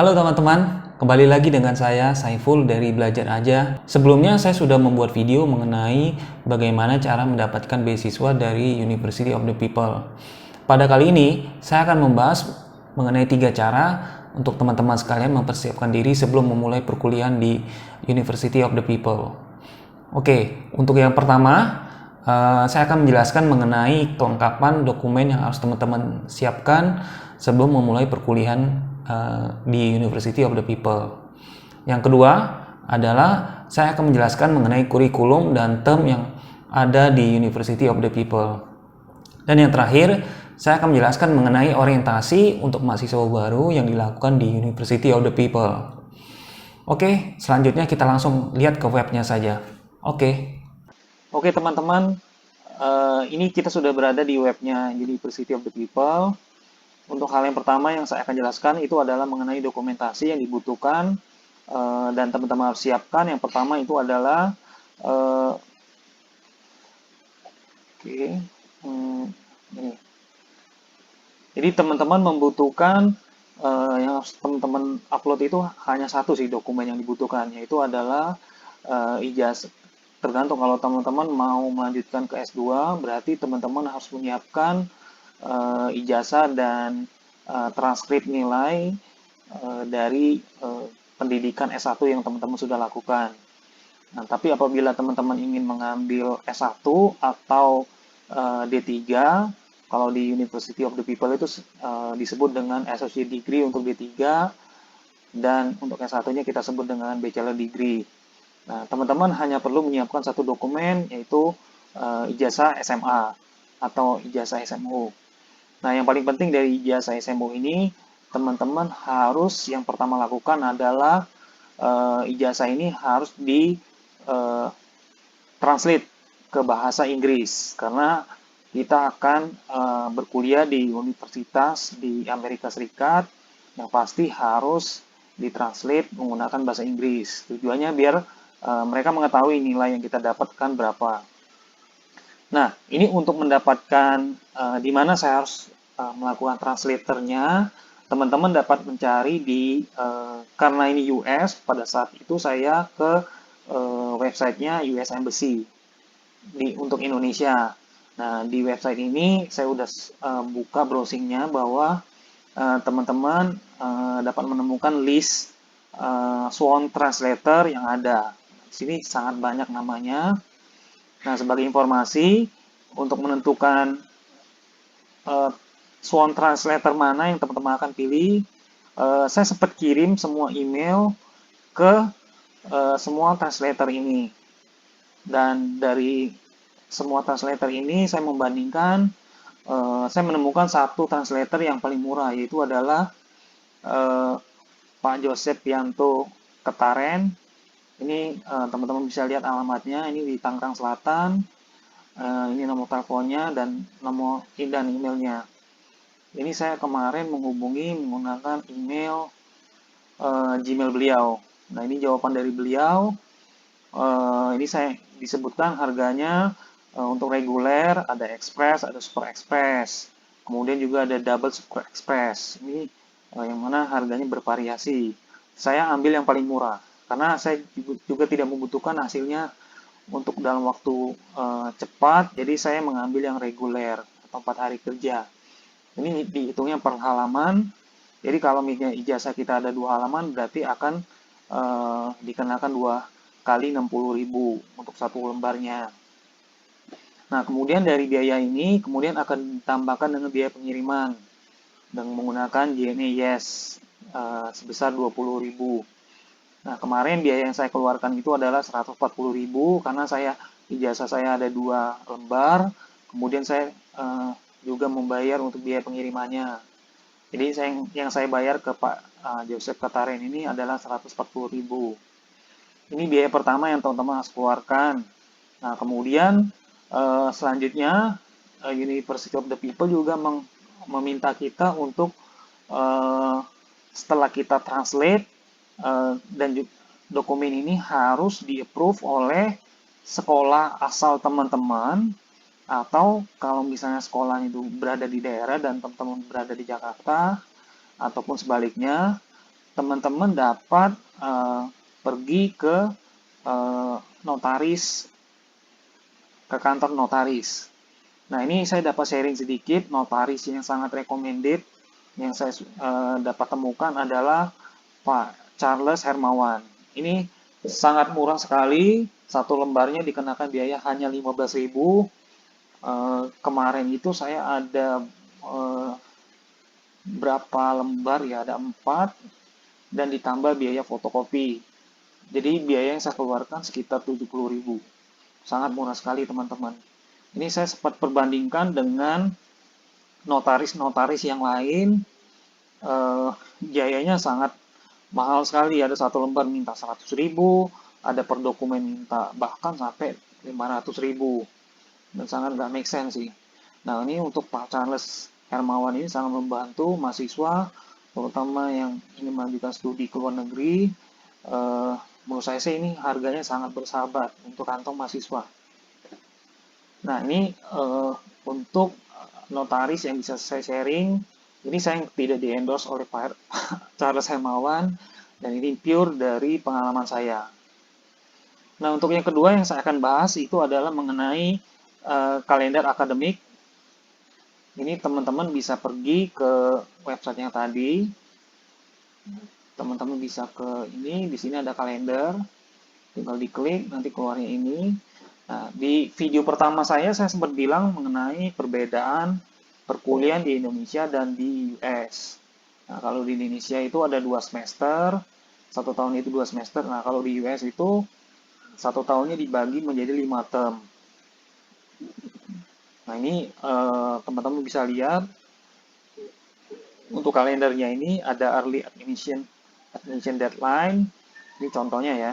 Halo teman-teman, kembali lagi dengan saya Saiful dari Belajar Aja. Sebelumnya saya sudah membuat video mengenai bagaimana cara mendapatkan beasiswa dari University of the People. Pada kali ini, saya akan membahas mengenai 3 cara untuk teman-teman sekalian mempersiapkan diri sebelum memulai perkuliahan di University of the People. Oke, untuk yang pertama, saya akan menjelaskan mengenai kelengkapan dokumen yang harus teman-teman siapkan sebelum memulai perkuliahan di University of the People. Yang kedua adalah saya akan menjelaskan mengenai kurikulum dan term yang ada di University of the People. Dan yang terakhir, saya akan menjelaskan mengenai orientasi untuk mahasiswa baru yang dilakukan di University of the People. Oke, selanjutnya kita langsung lihat ke webnya saja. Oke teman-teman, ini kita sudah berada di webnya University of the People. Untuk hal yang pertama yang saya akan jelaskan itu adalah mengenai dokumentasi yang dibutuhkan dan teman-teman harus siapkan. Yang pertama itu adalah ini. Jadi teman-teman membutuhkan yang harus teman-teman upload itu hanya satu sih dokumen yang dibutuhkan, yaitu adalah ijazah. Tergantung kalau teman-teman mau melanjutkan ke S2, berarti teman-teman harus menyiapkan ijazah dan transkrip nilai dari pendidikan S1 yang teman-teman sudah lakukan. Nah, tapi apabila teman-teman ingin mengambil S1 atau D3, kalau di University of the People itu disebut dengan Associate Degree untuk D3, dan untuk S1-nya kita sebut dengan Bachelor Degree. Nah, teman-teman hanya perlu menyiapkan satu dokumen, yaitu ijazah SMA atau ijazah SMU. Nah, yang paling penting dari ijazah SMU ini, teman-teman harus yang pertama lakukan adalah ijazah ini harus di translate ke bahasa Inggris, karena kita akan berkuliah di universitas di Amerika Serikat yang pasti harus ditranslate menggunakan bahasa Inggris. Tujuannya biar mereka mengetahui nilai yang kita dapatkan berapa. Nah, ini untuk mendapatkan di mana saya harus melakukan translatornya, teman-teman dapat mencari di, karena ini US, pada saat itu saya ke websitenya US Embassy untuk Indonesia. Nah, di website ini saya udah buka browsingnya bahwa teman-teman dapat menemukan list Swan Translator yang ada. Di sini sangat banyak namanya. Nah, sebagai informasi, untuk menentukan Swan Translator mana yang teman-teman akan pilih, saya sempat kirim semua email ke semua translator ini. Dan dari semua translator ini, saya membandingkan, saya menemukan satu translator yang paling murah, yaitu adalah Pak Joseph Yanto Ketaren. Ini teman-teman bisa lihat alamatnya, ini di Tangerang Selatan. Ini nomor teleponnya dan nomor dan emailnya. Ini saya kemarin menghubungi menggunakan email Gmail beliau. Nah, ini jawaban dari beliau. Ini saya disebutkan harganya untuk reguler, ada express, ada super express. Kemudian juga ada double super express. Ini yang mana harganya bervariasi. Saya ambil yang paling murah karena saya juga tidak membutuhkan hasilnya untuk dalam waktu cepat, jadi saya mengambil yang reguler atau 4 hari kerja. Ini dihitungnya per halaman, jadi kalau misalnya ijazah kita ada 2 halaman, berarti akan dikenakan 2 kali 60.000 untuk satu lembarnya. Nah, kemudian dari biaya ini, kemudian akan ditambahkan dengan biaya pengiriman dengan menggunakan JNE Yes sebesar 20.000. Nah, kemarin biaya yang saya keluarkan itu adalah 140.000 karena ijazah saya ada 2 lembar, kemudian saya juga membayar untuk biaya pengirimannya. Jadi yang saya bayar ke Pak Joseph Ketaren ini adalah 140.000. Ini biaya pertama yang teman-teman harus keluarkan. Nah, kemudian selanjutnya University of the People juga meminta kita untuk setelah kita translate dan dokumen ini harus di-approve oleh sekolah asal teman-teman, atau kalau misalnya sekolah itu berada di daerah dan teman-teman berada di Jakarta, ataupun sebaliknya, teman-teman dapat pergi ke notaris, ke kantor notaris. Nah, ini saya dapat sharing sedikit. Notaris yang sangat recommended yang saya dapat temukan adalah Pak Charles Hermawan. Ini sangat murah sekali, satu lembarnya dikenakan biaya hanya 15.000. Kemarin itu saya ada berapa lembar ya, ada 4, dan ditambah biaya fotokopi. Jadi biaya yang saya keluarkan sekitar 70.000. Sangat murah sekali teman-teman. Ini saya sempat perbandingkan dengan notaris-notaris yang lain, biayanya sangat mahal sekali. Ada satu lembar minta 100.000, ada per dokumen minta bahkan sampai 500.000, dan sangat nggak make sense sih. Nah, ini untuk Pak Charles Hermawan ini sangat membantu mahasiswa, terutama yang ingin melanjutkan studi ke luar negeri. Menurut saya sih ini harganya sangat bersahabat untuk kantong mahasiswa. Nah, ini untuk notaris yang bisa saya sharing. Ini saya tidak di-endorse oleh Pak Charles Hermawan, dan ini pure dari pengalaman saya. Nah, untuk yang kedua yang saya akan bahas itu adalah mengenai kalender akademik. Ini teman-teman bisa pergi ke website yang tadi. Teman-teman bisa ke ini, di sini ada kalender. Tinggal diklik, nanti keluarnya ini. Nah, di video pertama saya sempat bilang mengenai perbedaan perkuliahan di Indonesia dan di US. Nah, kalau di Indonesia itu ada 2 semester, 1 tahun itu 2 semester. Nah, kalau di US itu 1 tahunnya dibagi menjadi 5 term. Nah, ini teman-teman bisa lihat untuk kalendernya ini ada early admission deadline. Ini contohnya ya,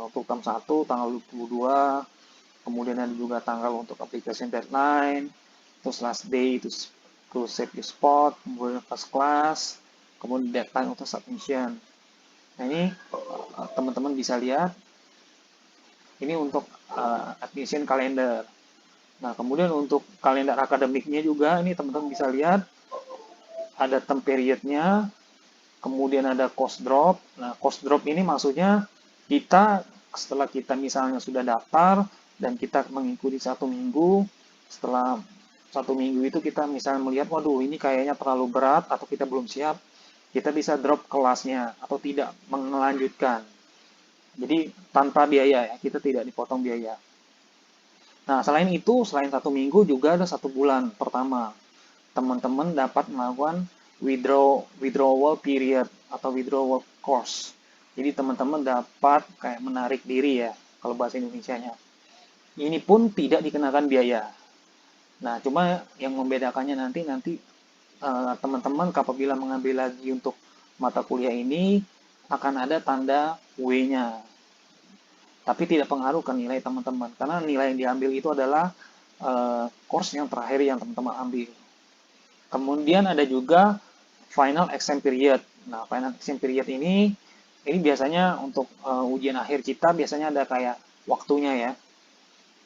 untuk term 1 tanggal 22, kemudian ada juga tanggal untuk application deadline, terus last day itu to save your spot, kemudian first class, kemudian deadline untuk submission. Nah, ini teman-teman bisa lihat, ini untuk admission kalender. Nah, kemudian untuk kalender akademiknya juga, ini teman-teman bisa lihat, ada term periodnya, kemudian ada cost drop. Nah, cost drop ini maksudnya kita setelah kita misalnya sudah daftar dan kita mengikuti 1 minggu, setelah 1 minggu itu kita misalnya melihat, waduh ini kayaknya terlalu berat atau kita belum siap, kita bisa drop kelasnya atau tidak melanjutkan. Jadi tanpa biaya ya, kita tidak dipotong biaya. Nah, selain itu, selain 1 minggu juga ada 1 bulan pertama. Teman-teman dapat melakukan withdrawal period atau withdrawal course. Jadi teman-teman dapat kayak menarik diri ya, kalau bahasa Indonesianya. Ini pun tidak dikenakan biaya. Nah, cuma yang membedakannya nanti teman-teman apabila mengambil lagi untuk mata kuliah ini akan ada tanda W-nya. Tapi tidak pengaruh ke nilai teman-teman, karena nilai yang diambil itu adalah course yang terakhir yang teman-teman ambil. Kemudian ada juga final exam period. Nah, final exam period ini biasanya untuk ujian akhir kita biasanya ada kayak waktunya ya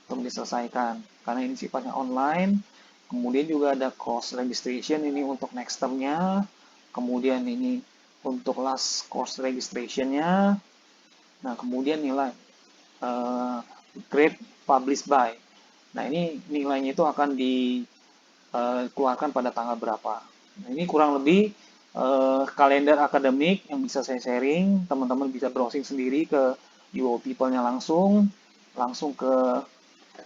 untuk diselesaikan. Karena ini sifatnya online. Kemudian juga ada course registration ini untuk next term-nya. Kemudian ini untuk last course registration-nya. Nah, kemudian nilai grade published by. Nah, ini nilainya itu akan dikeluarkan pada tanggal berapa. Nah, ini kurang lebih kalender akademik yang bisa saya sharing. Teman-teman bisa browsing sendiri ke UO People-nya langsung ke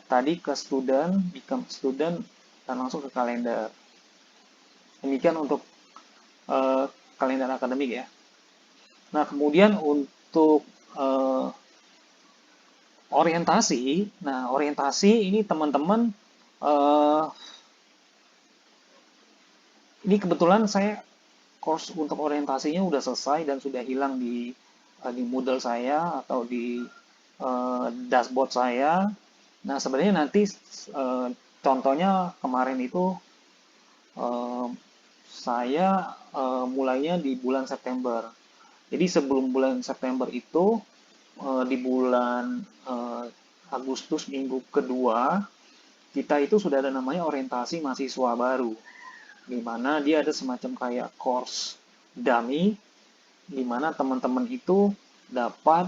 tadi ke student, become student, dan langsung ke kalender. Demikian untuk kalender akademik ya. Nah, kemudian untuk orientasi. Nah, orientasi ini teman-teman, ini kebetulan saya course untuk orientasinya udah selesai dan sudah hilang di Moodle saya atau di dashboard saya. Nah, sebenarnya nanti contohnya kemarin itu saya mulainya di bulan September. Jadi sebelum bulan September itu di bulan Agustus minggu kedua kita itu sudah ada namanya orientasi mahasiswa baru, di mana dia ada semacam kayak course dummy di mana teman-teman itu dapat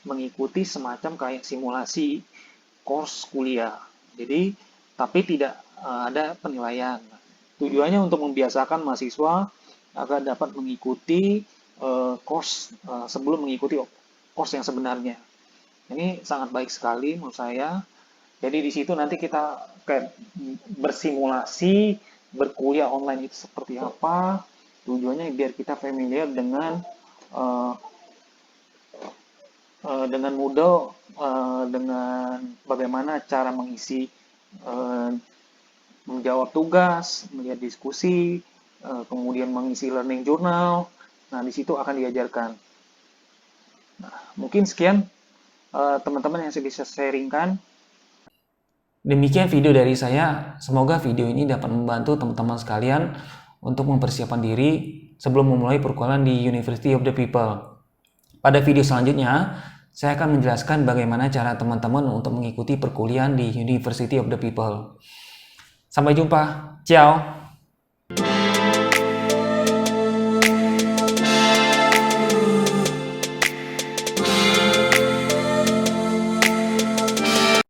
mengikuti semacam kayak simulasi course kuliah. Jadi, tapi tidak ada penilaian. Tujuannya untuk membiasakan mahasiswa agar dapat mengikuti course sebelum mengikuti course yang sebenarnya. Ini sangat baik sekali menurut saya. Jadi di situ nanti kita kayak bersimulasi berkuliah online itu seperti apa. Tujuannya biar kita familiar eh, dengan mudah dengan bagaimana cara mengisi eh, menjawab tugas, melihat diskusi, kemudian mengisi learning journal. Nah, di situ akan diajarkan. Nah, mungkin sekian teman-teman yang saya bisa sharingkan. Demikian video dari saya. Semoga video ini dapat membantu teman-teman sekalian untuk mempersiapkan diri sebelum memulai perkuliahan di University of the People. Pada video selanjutnya, saya akan menjelaskan bagaimana cara teman-teman untuk mengikuti perkuliahan di University of the People. Sampai jumpa. Ciao.